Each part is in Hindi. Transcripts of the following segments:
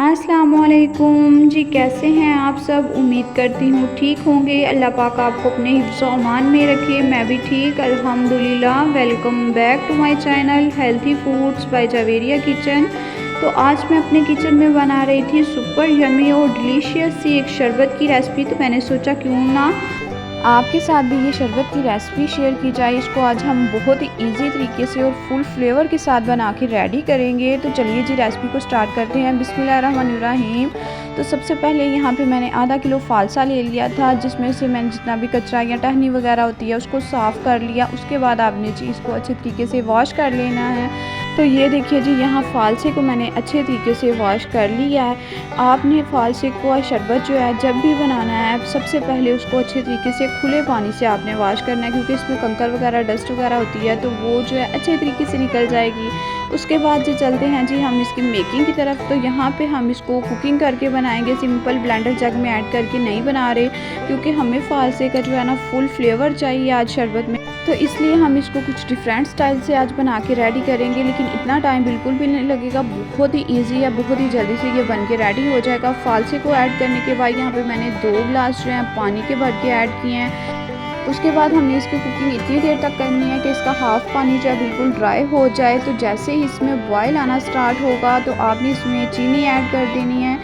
अस्सलामुअलैकुम जी, कैसे हैं आप सब। उम्मीद करती हूँ ठीक होंगे। अल्लाह पाक आपको अपने हिफ्ज़ व अमान में रखे। मैं भी ठीक अल्हम्दुलिल्लाह। Welcome back to my channel healthy foods by Javeria kitchen. तो आज मैं अपने किचन में बना रही थी सुपर यमी और डिलीशियस सी एक शरबत की रेसिपी। तो मैंने सोचा क्यों ना आपके साथ भी ये शरबत की रेसिपी शेयर की जाए। इसको आज हम बहुत ही इजी तरीके से और फुल फ्लेवर के साथ बना के रेडी करेंगे। तो चलिए जी रेसिपी को स्टार्ट करते हैं। बिस्मिल्लाहिर्रहमानिर्रहीम। तो सबसे पहले यहाँ पे मैंने आधा किलो फालसा ले लिया था, जिसमें से मैंने जितना भी कचरा या टहनी वगैरह होती है उसको साफ़ कर लिया। उसके बाद आपने जी इसको अच्छे तरीके से वॉश कर लेना है। तो ये देखिए जी, यहाँ फालसे को मैंने अच्छे तरीके से वॉश कर लिया है। आपने फालसे को शरबत जो है जब भी बनाना है, सबसे पहले उसको अच्छे तरीके से खुले पानी से आपने वॉश करना है, क्योंकि इसमें कंकर वगैरह डस्ट वगैरह होती है तो वो जो है अच्छे तरीके से निकल जाएगी। उसके बाद जी चलते हैं जी हम इसकी मेकिंग की तरफ। तो यहाँ पे हम इसको कुकिंग करके बनाएंगे, सिंपल ब्लेंडर जग में ऐड करके नहीं बना रहे, क्योंकि हमें फालसे का जो है ना फुल फ्लेवर चाहिए आज शरबत में। तो इसलिए हम इसको कुछ डिफरेंट स्टाइल से आज बना के रेडी करेंगे, लेकिन इतना टाइम बिल्कुल भी नहीं लगेगा। बहुत ही ईजी है, बहुत ही जल्दी से ये बन के रेडी हो जाएगा। फालसे को ऐड करने के बाद यहाँ पे मैंने 2 गिलास जो है पानी के भर के ऐड किए हैं। उसके बाद हमने इसकी कुकिंग इतनी देर तक करनी है कि इसका हाफ़ पानी जो है बिल्कुल ड्राई हो जाए। तो जैसे ही इसमें बॉयल आना स्टार्ट होगा तो आपने इसमें चीनी ऐड कर देनी है।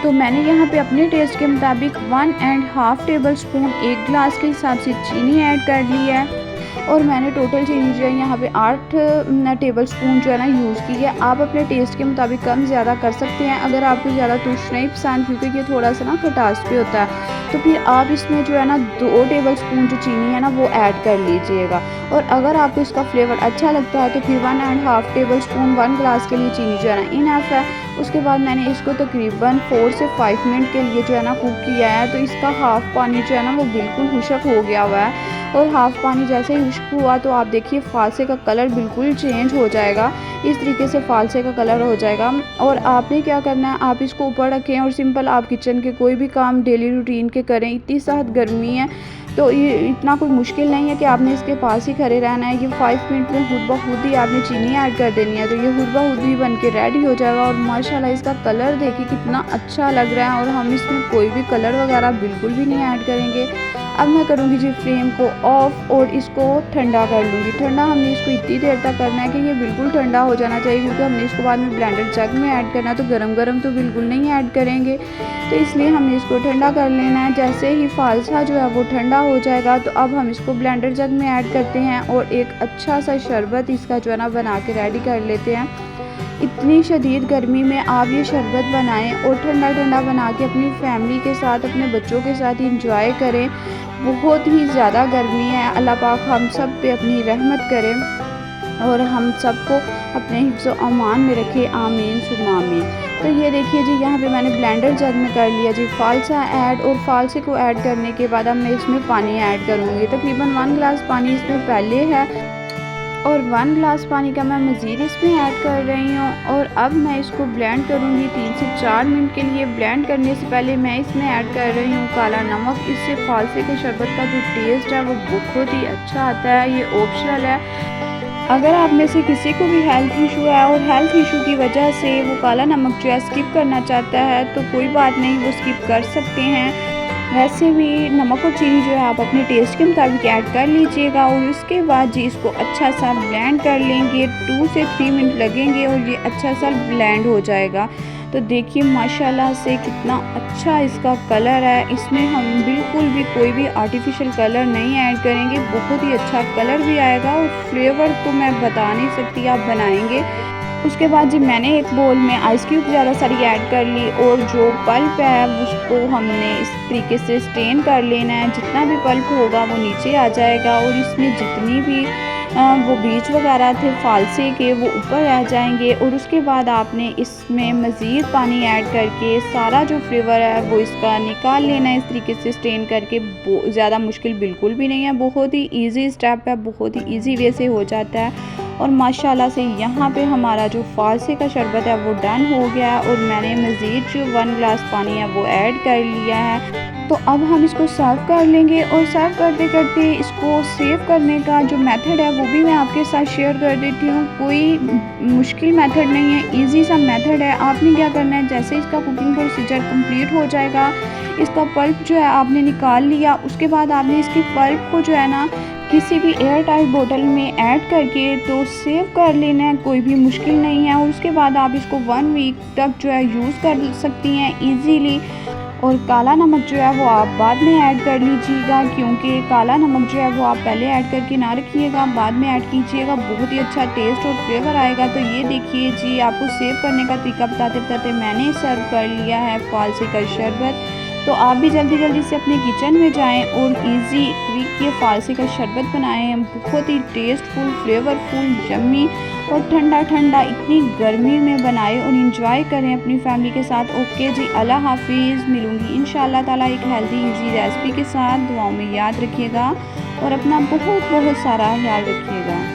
तो मैंने यहाँ पे अपने टेस्ट के मुताबिक 1.5 टेबल स्पून 1 गिलास के हिसाब से चीनी ऐड कर ली है। और मैंने टोटल चीनी जो है यहाँ पे 8 टेबल स्पून जो है ना यूज़ की है। आप अपने टेस्ट के मुताबिक कम ज़्यादा कर सकते हैं। अगर आपको ज़्यादा तुर्श नहीं पसंद, क्योंकि ये थोड़ा सा ना खटास पे होता है, तो फिर आप इसमें जो है ना 2 टेबल स्पून जो चीनी है ना वो ऐड कर लीजिएगा। और अगर आपको इसका फ्लेवर अच्छा लगता है तो फिर 1.5 टेबल स्पून 1 गिलास के लिए चीनी जो है ना इनफ है। उसके बाद मैंने इसको तकरीबन 4 से 5 मिनट के लिए जो है ना कुक किया है। तो इसका हाफ़ पानी जो है ना वो बिल्कुल खुश्क हो गया हुआ है। और हाफ़ पानी जैसे ही खुश्क हुआ तो आप देखिए फालसे का कलर बिल्कुल चेंज हो जाएगा। इस तरीके से फालसे का कलर हो जाएगा। और आपने क्या करना है, आप इसको ऊपर रखें और सिंपल आप किचन के कोई भी काम डेली रूटीन के करें। इतनी सख्त गर्मी है तो ये इतना कोई मुश्किल नहीं है कि आपने इसके पास ही खड़े रहना है। ये 5 मिनट में खुद ब खुद ही आपने चीनी ऐड कर देनी है। तो ये खुद ब खुद ही बन के रेडी हो जाएगा। और माशाल्लाह इसका कलर देखिए कितना अच्छा लग रहा है। और हम इसमें कोई भी कलर वगैरह बिल्कुल भी नहीं ऐड करेंगे। अब मैं करूँगी जी फ्लेम को ऑफ और इसको ठंडा कर लूँगी। ठंडा हमने इसको इतनी देर तक करना है कि ये बिल्कुल ठंडा हो जाना चाहिए, क्योंकि हमने इसको बाद में ब्लेंडर जग में ऐड करना है। तो गरम गरम तो बिल्कुल नहीं ऐड करेंगे, तो इसलिए हमने इसको ठंडा कर लेना है। जैसे ही फालसा जो है वो ठंडा हो जाएगा तो अब हम इसको ब्लेंडर जग में ऐड करते हैं और एक अच्छा सा शरबत इसका जो है ना बना के रेडी कर लेते हैं। इतनी शदीद गर्मी में आप ये शरबत बनाएं और ठंडा ठंडा बना के अपनी फैमिली के साथ, अपने बच्चों के साथ इंजॉय करें। बहुत ही ज़्यादा गर्मी है। अल्लाह पाक हम सब पे अपनी रहमत करें और हम सबको अपने हिफ्ज़ व अमान में रखे। आमीन सुम्मा आमीन। तो ये देखिए जी, यहाँ पे मैंने ब्लेंडर जग में कर लिया जी फालसा ऐड। और फालसे को ऐड करने के बाद अब मैं इसमें पानी ऐड करूँगी। तकरीबन 1 गिलास पानी इसमें पहले है और 1 गिलास पानी का मैं मज़ीद इसमें ऐड कर रही हूँ। और अब मैं इसको ब्लेंड करूँगी 3 से 4 मिनट के लिए। ब्लेंड करने से पहले मैं इसमें ऐड कर रही हूँ काला नमक। इससे फालसे के शरबत का जो टेस्ट है वो बहुत ही अच्छा आता है। ये ऑप्शनल है। अगर आप में से किसी को भी हेल्थ इशू है और हेल्थ इशू की वजह से वो काला नमक जो है स्किप करना चाहता है तो कोई बात नहीं, वो स्किप कर सकते हैं। वैसे भी नमक और चीनी जो है आप अपने टेस्ट के मुताबिक ऐड कर लीजिएगा। और उसके बाद जी इसको अच्छा सा ब्लेंड कर लेंगे। 2 से 3 मिनट लगेंगे और ये अच्छा सा ब्लेंड हो जाएगा। तो देखिए माशाल्लाह से कितना अच्छा इसका कलर है। इसमें हम बिल्कुल भी कोई भी आर्टिफिशियल कलर नहीं ऐड करेंगे। बहुत ही अच्छा कलर भी आएगा और फ्लेवर तो मैं बता नहीं सकती, आप बनाएंगे। उसके बाद जी मैंने एक बोल में आइस क्यूब ज़्यादा सारी ऐड कर ली और जो पल्प है उसको हमने इस तरीके से स्ट्रेन कर लेना है। जितना भी पल्प होगा वो नीचे आ जाएगा और इसमें जितनी भी वो बीज वगैरह थे फालसे के वो ऊपर आ जाएंगे। और उसके बाद आपने इसमें मज़ीद पानी ऐड करके सारा जो फ्लेवर है वो इसका निकाल लेना है इस तरीके से स्ट्रेन करके। ज़्यादा मुश्किल बिल्कुल भी नहीं है, बहुत ही ईजी स्टेप है, बहुत ही ईजी वे से हो जाता है। और माशाल्लाह से यहाँ पे हमारा जो फालसे का शरबत है वो डन हो गया है। और मैंने मज़ीद जो 1 गिलास पानी है वो ऐड कर लिया है। तो अब हम इसको सर्व कर लेंगे और सर्व करते करते इसको सेव करने का जो मेथड है वो भी मैं आपके साथ शेयर कर देती हूँ। कोई मुश्किल मेथड नहीं है, इजी सा मेथड है। आपने क्या करना है, जैसे इसका कुकिंग प्रोसीजर कंप्लीट हो जाएगा, इसका पल्प जो है आपने निकाल लिया, उसके बाद आपने इसके पल्प को जो है ना किसी भी एयर टाइट बोतल में ऐड करके तो सेव कर लेना है। कोई भी मुश्किल नहीं है। और उसके बाद आप इसको 1 वीक तक जो है यूज़ कर सकती हैं ईज़िली। और काला नमक जो है वो आप बाद में ऐड कर लीजिएगा, क्योंकि काला नमक जो है वो आप पहले ऐड करके ना रखिएगा, बाद में ऐड कीजिएगा, बहुत ही अच्छा टेस्ट और फ्लेवर आएगा। तो ये देखिए जी, आपको सेव करने का तरीका बताते बताते मैंने सर्व कर लिया है फालसे का शरबत। तो आप भी जल्दी जल्दी से अपने किचन में जाएं और इजी क्विक ये फालसे का शरबत बनाएं। बहुत ही टेस्टफुल, फ्लेवरफुल, यम्मी और ठंडा ठंडा इतनी गर्मी में बनाएं और इंजॉय करें अपनी फैमिली के साथ। ओके जी, अल्लाह हाफिज़। मिलूंगी इंशाल्लाह ताला एक हेल्दी इजी रेसिपी के साथ। दुआओं में याद रखिएगा और अपना बहुत बहुत सारा ख्याल रखिएगा।